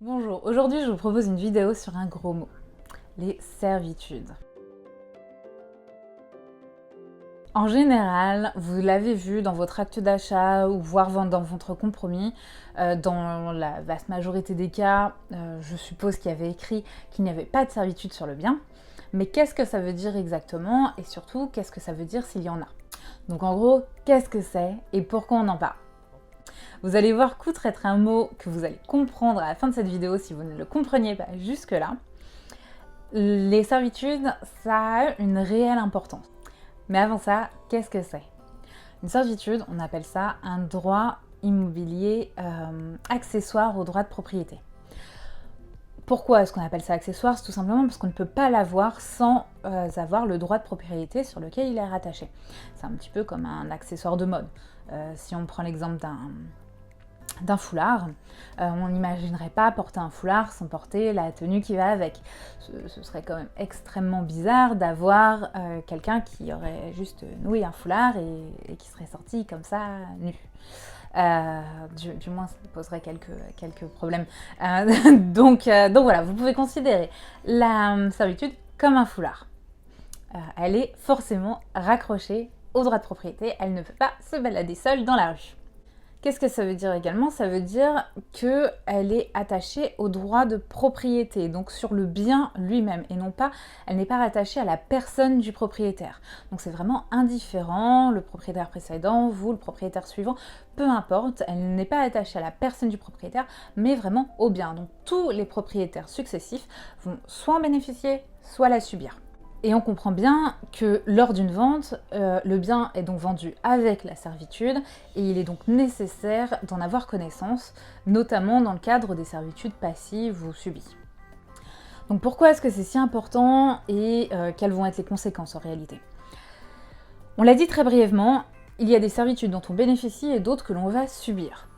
Bonjour, aujourd'hui je vous propose une vidéo sur un gros mot, les servitudes. En général, vous l'avez vu dans votre acte d'achat ou voire dans votre compromis, dans la vaste majorité des cas, je suppose qu'il y avait écrit qu'il n'y avait pas de servitude sur le bien. Mais qu'est-ce que ça veut dire exactement et surtout, qu'est-ce que ça veut dire s'il y en a? Donc en gros, qu'est-ce que c'est et pourquoi on en parle? Vous allez voir qu'outre être un mot que vous allez comprendre à la fin de cette vidéo si vous ne le compreniez pas jusque-là, les servitudes, ça a une réelle importance. Mais avant ça, qu'est-ce que c'est? Une servitude, on appelle ça un droit immobilier accessoire au droit de propriété. Pourquoi est-ce qu'on appelle ça accessoire? C'est tout simplement parce qu'on ne peut pas l'avoir sans avoir le droit de propriété sur lequel il est rattaché. C'est un petit peu comme un accessoire de mode. Si on prend l'exemple d'un foulard, on n'imaginerait pas porter un foulard sans porter la tenue qui va avec. Ce serait quand même extrêmement bizarre d'avoir quelqu'un qui aurait juste noué un foulard et qui serait sorti comme ça, nu. Du moins, ça poserait quelques problèmes. Donc voilà, vous pouvez considérer la servitude comme un foulard. Elle est forcément raccrochée au droit de propriété, elle ne peut pas se balader seule dans la rue. Qu'est-ce que ça veut dire également? Ça veut dire qu'elle est attachée au droit de propriété, donc sur le bien lui-même, et non pas, elle n'est pas rattachée à la personne du propriétaire. Donc c'est vraiment indifférent, le propriétaire précédent, vous, le propriétaire suivant, peu importe, elle n'est pas attachée à la personne du propriétaire, mais vraiment au bien. Donc tous les propriétaires successifs vont soit en bénéficier, soit la subir. Et on comprend bien que lors d'une vente, le bien est donc vendu avec la servitude et il est donc nécessaire d'en avoir connaissance, notamment dans le cadre des servitudes passives ou subies. Donc pourquoi est-ce que c'est si important et quelles vont être les conséquences en réalité? On l'a dit très brièvement, il y a des servitudes dont on bénéficie et d'autres que l'on va subir.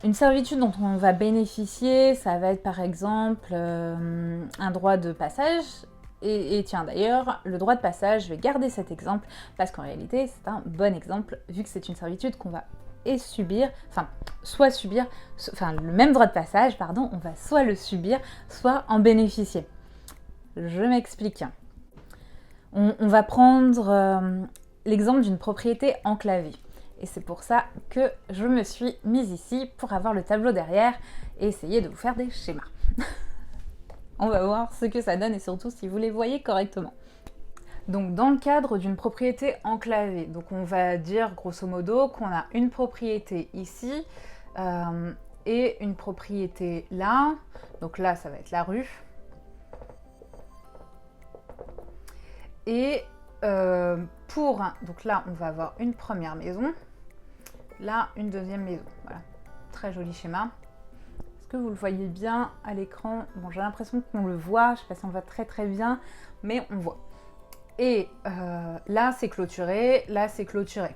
Une servitude dont on va bénéficier, ça va être par exemple un droit de passage. Et tiens d'ailleurs, le droit de passage, je vais garder cet exemple parce qu'en réalité c'est un bon exemple vu que c'est une servitude qu'on va subir, le même droit de passage, pardon, on va soit le subir, soit en bénéficier. Je m'explique. On va prendre l'exemple d'une propriété enclavée. Et c'est pour ça que je me suis mise ici pour avoir le tableau derrière et essayer de vous faire des schémas. On va voir ce que ça donne et surtout si vous les voyez correctement. Donc dans le cadre d'une propriété enclavée, donc on va dire grosso modo qu'on a une propriété ici et une propriété là. Donc là ça va être la rue. Et donc là on va avoir une première maison, là une deuxième maison. Voilà, très joli schéma. Que vous le voyez bien à l'écran. Bon, j'ai l'impression qu'on le voit, je sais pas si on voit très bien, mais on voit. Et là, c'est clôturé, là, c'est clôturé.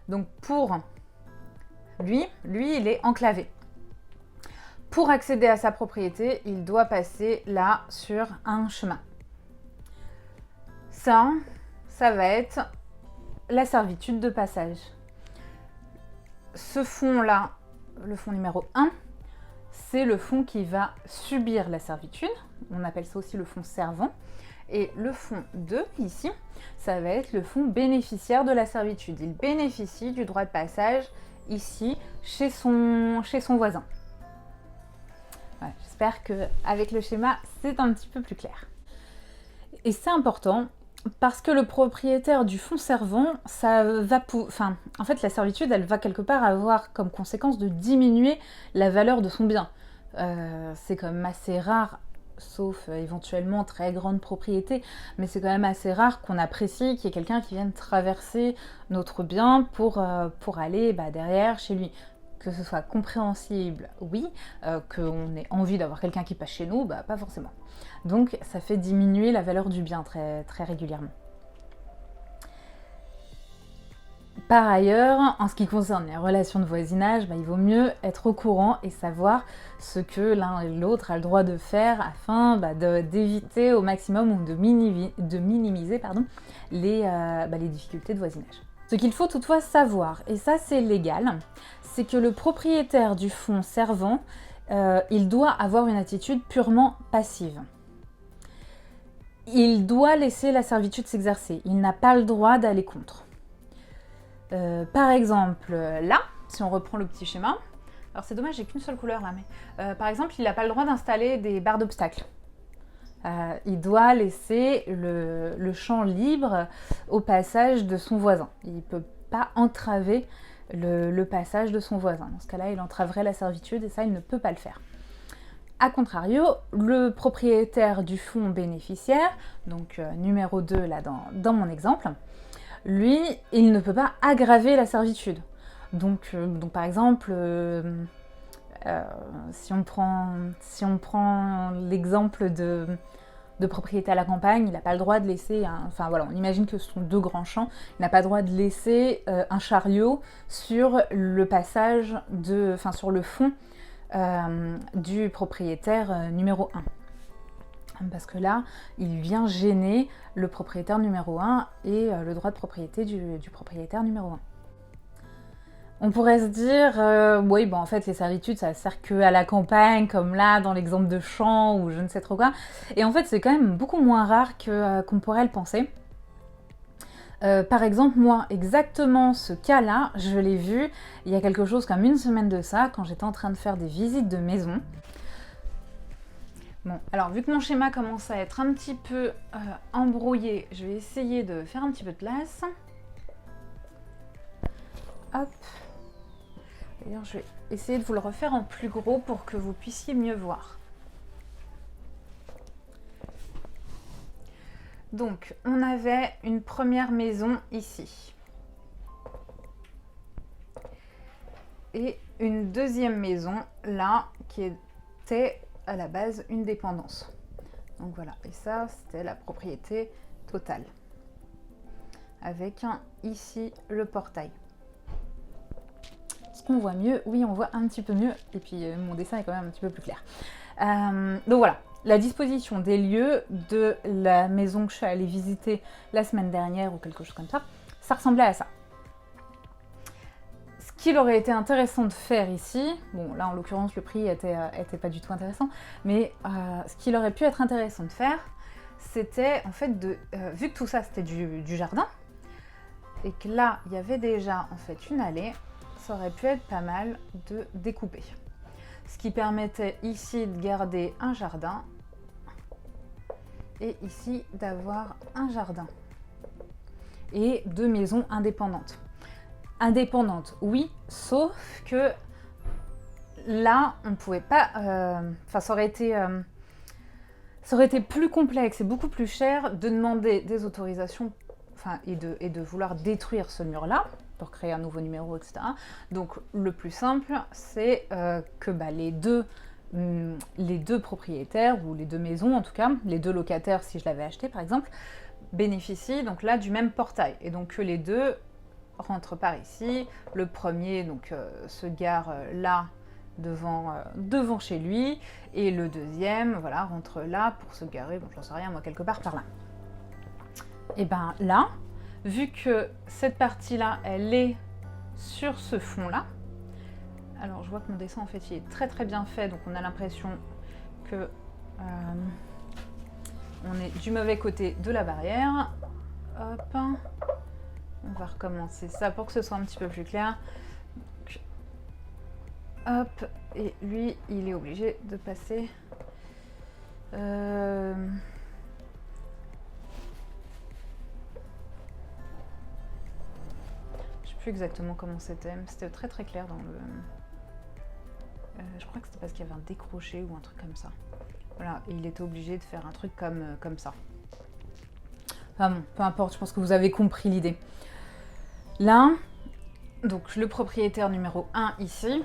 Donc pour lui, il est enclavé. Pour accéder à sa propriété, il doit passer là sur un chemin. Ça va être la servitude de passage. Ce fond-là, le fond numéro 1, c'est le fonds qui va subir la servitude, on appelle ça aussi le fonds servant, et le fonds 2, ici, ça va être le fonds bénéficiaire de la servitude. Il bénéficie du droit de passage, ici, chez son voisin. Voilà, j'espère qu'avec le schéma, c'est un petit peu plus clair. Et c'est important, parce que le propriétaire du fonds servant, en fait, la servitude, elle va quelque part avoir comme conséquence de diminuer la valeur de son bien. C'est quand même assez rare, sauf éventuellement très grande propriété, mais c'est quand même assez rare qu'on apprécie qu'il y ait quelqu'un qui vienne traverser notre bien pour aller derrière chez lui. Que ce soit compréhensible, oui, qu'on ait envie d'avoir quelqu'un qui passe chez nous, pas forcément. Donc ça fait diminuer la valeur du bien très régulièrement. Par ailleurs, en ce qui concerne les relations de voisinage, il vaut mieux être au courant et savoir ce que l'un et l'autre a le droit de faire afin d'éviter au maximum ou de minimiser les difficultés de voisinage. Ce qu'il faut toutefois savoir, et ça c'est légal, c'est que le propriétaire du fonds servant il doit avoir une attitude purement passive. Il doit laisser la servitude s'exercer. Il n'a pas le droit d'aller contre. Par exemple, là, si on reprend le petit schéma, alors c'est dommage, j'ai qu'une seule couleur là, mais par exemple, il n'a pas le droit d'installer des barres d'obstacles. Il doit laisser le champ libre au passage de son voisin. Il ne peut pas entraver le passage de son voisin. Dans ce cas-là, il entraverait la servitude et ça, il ne peut pas le faire. A contrario, le propriétaire du fonds bénéficiaire, donc numéro 2 là dans mon exemple, lui, il ne peut pas aggraver la servitude. Donc par exemple, si on prend l'exemple de propriété à la campagne, il n'a pas le droit de laisser, enfin voilà, on imagine que ce sont 2 grands champs, il n'a pas le droit de laisser un chariot sur le passage sur le fond du propriétaire numéro 1. Parce que là, il vient gêner le propriétaire numéro 1 et le droit de propriété du propriétaire numéro 1. On pourrait se dire, oui, bon, en fait, les servitudes, ça sert que à la campagne, comme là, dans l'exemple de champ, ou je ne sais trop quoi. Et en fait, c'est quand même beaucoup moins rare qu'on pourrait le penser. Par exemple, moi, exactement ce cas-là, je l'ai vu il y a quelque chose comme une semaine de ça, quand j'étais en train de faire des visites de maison. Bon, alors vu que mon schéma commence à être un petit peu embrouillé, je vais essayer de faire un petit peu de place. Hop. D'ailleurs, je vais essayer de vous le refaire en plus gros pour que vous puissiez mieux voir. Donc, on avait une première maison ici. Et une deuxième maison là, qui était à la base une dépendance. Donc voilà, et ça, c'était la propriété totale. Avec ici le portail. Est-ce qu'on voit mieux? Oui, on voit un petit peu mieux. Et puis, mon dessin est quand même un petit peu plus clair. Donc voilà. La disposition des lieux de la maison que je suis allée visiter la semaine dernière ou quelque chose comme ça, ça ressemblait à ça. Ce qu'il aurait été intéressant de faire ici, bon là en l'occurrence le prix était pas du tout intéressant, mais ce qu'il aurait pu être intéressant de faire, c'était en fait vu que tout ça c'était du jardin, et que là il y avait déjà en fait une allée, ça aurait pu être pas mal de découper. Ce qui permettait ici de garder un jardin et ici d'avoir un jardin et 2 maisons indépendantes. Indépendantes, oui, sauf que là, on ne pouvait pas... ça aurait été plus complexe et beaucoup plus cher de demander des autorisations et de vouloir détruire ce mur-là pour créer un nouveau numéro, etc. Donc le plus simple, c'est que les deux propriétaires, ou les 2 maisons en tout cas, les 2 locataires si je l'avais acheté par exemple, bénéficient donc là du même portail. Et donc que les 2 rentrent par ici. Le premier donc se gare là devant chez lui, et le deuxième voilà, rentre là pour se garer, bon j'en sais rien moi, quelque part par là. Et ben là, vu que cette partie-là, elle est sur ce fond-là, alors je vois que mon dessin en fait il est très très bien fait, donc on a l'impression que on est du mauvais côté de la barrière. Hop, on va recommencer ça pour que ce soit un petit peu plus clair. Donc, hop, et lui il est obligé de passer exactement comment c'était, mais c'était très très clair dans le... je crois que c'était parce qu'il y avait un décroché ou un truc comme ça. Voilà, et il était obligé de faire un truc comme ça. Enfin bon, peu importe, je pense que vous avez compris l'idée. Là, donc le propriétaire numéro 1 ici,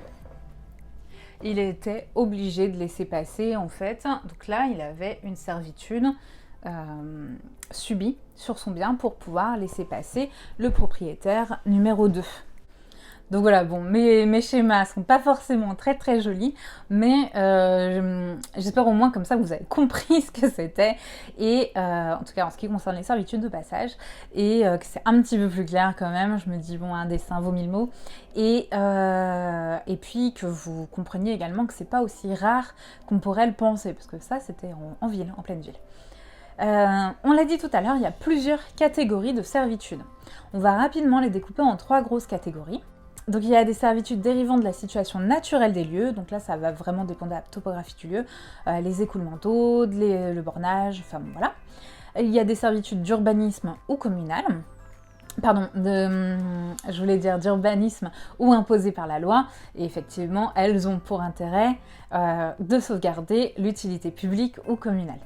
il était obligé de laisser passer en fait. Donc là, il avait une servitude subie sur son bien pour pouvoir laisser passer le propriétaire numéro 2. Donc voilà, bon, mes schémas sont pas forcément très très jolis, mais j'espère au moins comme ça que vous avez compris ce que c'était, et en tout cas en ce qui concerne les servitudes de passage, et que c'est un petit peu plus clair quand même. Je me dis, bon, un dessin vaut 1000 mots, et puis que vous compreniez également que c'est pas aussi rare qu'on pourrait le penser, parce que ça c'était en ville, en pleine ville. On l'a dit tout à l'heure, il y a plusieurs catégories de servitudes. On va rapidement les découper en 3 grosses catégories. Donc il y a des servitudes dérivant de la situation naturelle des lieux, donc là ça va vraiment dépendre de la topographie du lieu, les écoulements d'eau, le bornage, enfin bon, voilà. Il y a des servitudes d'urbanisme ou communales, je voulais dire d'urbanisme ou imposées par la loi, et effectivement elles ont pour intérêt de sauvegarder l'utilité publique ou communale.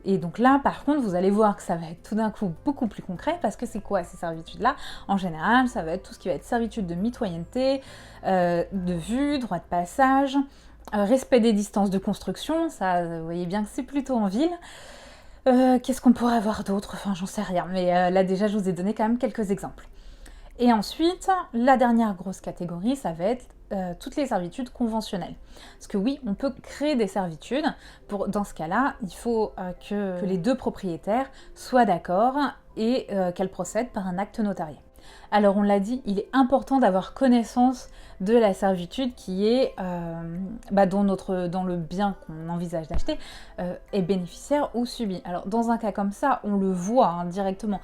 Et donc là, par contre, vous allez voir que ça va être tout d'un coup beaucoup plus concret, parce que c'est quoi ces servitudes-là? En général, ça va être tout ce qui va être servitude de mitoyenneté, de vue, droit de passage, respect des distances de construction, ça, vous voyez bien que c'est plutôt en ville. Qu'est-ce qu'on pourrait avoir d'autre? Enfin, j'en sais rien, mais là déjà, je vous ai donné quand même quelques exemples. Et ensuite, la dernière grosse catégorie, ça va être toutes les servitudes conventionnelles. Parce que oui, on peut créer des servitudes. Dans ce cas-là, il faut que les deux propriétaires soient d'accord et qu'elles procèdent par un acte notarié. Alors on l'a dit, il est important d'avoir connaissance de la servitude qui est dont le bien qu'on envisage d'acheter est bénéficiaire ou subi. Alors dans un cas comme ça, on le voit directement.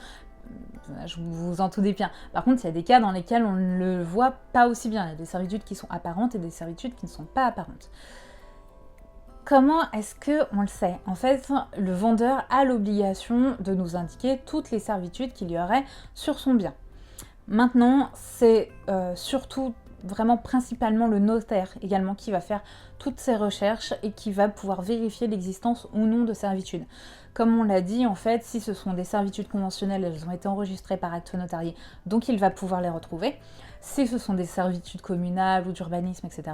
Je vous en tout des bien. Par contre, il y a des cas dans lesquels on ne le voit pas aussi bien. Il y a des servitudes qui sont apparentes et des servitudes qui ne sont pas apparentes. Comment est-ce qu'on le sait? En fait, le vendeur a l'obligation de nous indiquer toutes les servitudes qu'il y aurait sur son bien. Maintenant, c'est surtout vraiment principalement le notaire également qui va faire toutes ces recherches et qui va pouvoir vérifier l'existence ou non de servitudes. Comme on l'a dit, en fait, si ce sont des servitudes conventionnelles, elles ont été enregistrées par acte notarié, donc il va pouvoir les retrouver. Si ce sont des servitudes communales ou d'urbanisme, etc.,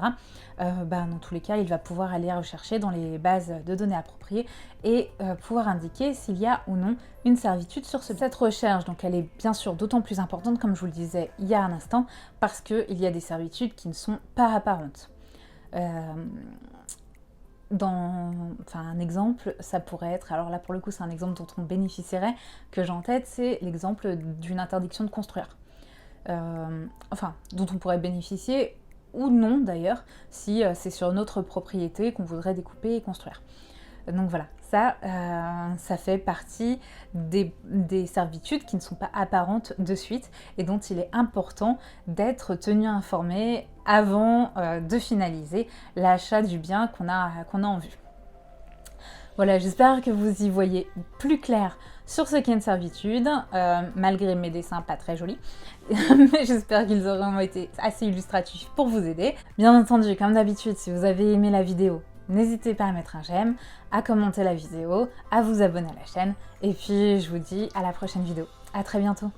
dans tous les cas, il va pouvoir aller rechercher dans les bases de données appropriées et pouvoir indiquer s'il y a ou non une servitude sur ce bien. Cette recherche, donc, elle est bien sûr d'autant plus importante, comme je vous le disais il y a un instant, parce qu'il y a des servitudes qui ne sont pas apparentes. Un exemple, ça pourrait être, alors là pour le coup c'est un exemple dont on bénéficierait, que j'ai en tête, c'est l'exemple d'une interdiction de construire. Dont on pourrait bénéficier ou non d'ailleurs, si c'est sur notre propriété qu'on voudrait découper et construire. Donc voilà, ça fait partie des servitudes qui ne sont pas apparentes de suite et dont il est important d'être tenu informé avant de finaliser l'achat du bien qu'on a en vue. Voilà, j'espère que vous y voyez plus clair sur ce qu'est une servitude, malgré mes dessins pas très jolis, mais j'espère qu'ils auront été assez illustratifs pour vous aider. Bien entendu, comme d'habitude, si vous avez aimé la vidéo, n'hésitez pas à mettre un j'aime, à commenter la vidéo, à vous abonner à la chaîne, et puis je vous dis à la prochaine vidéo. À très bientôt.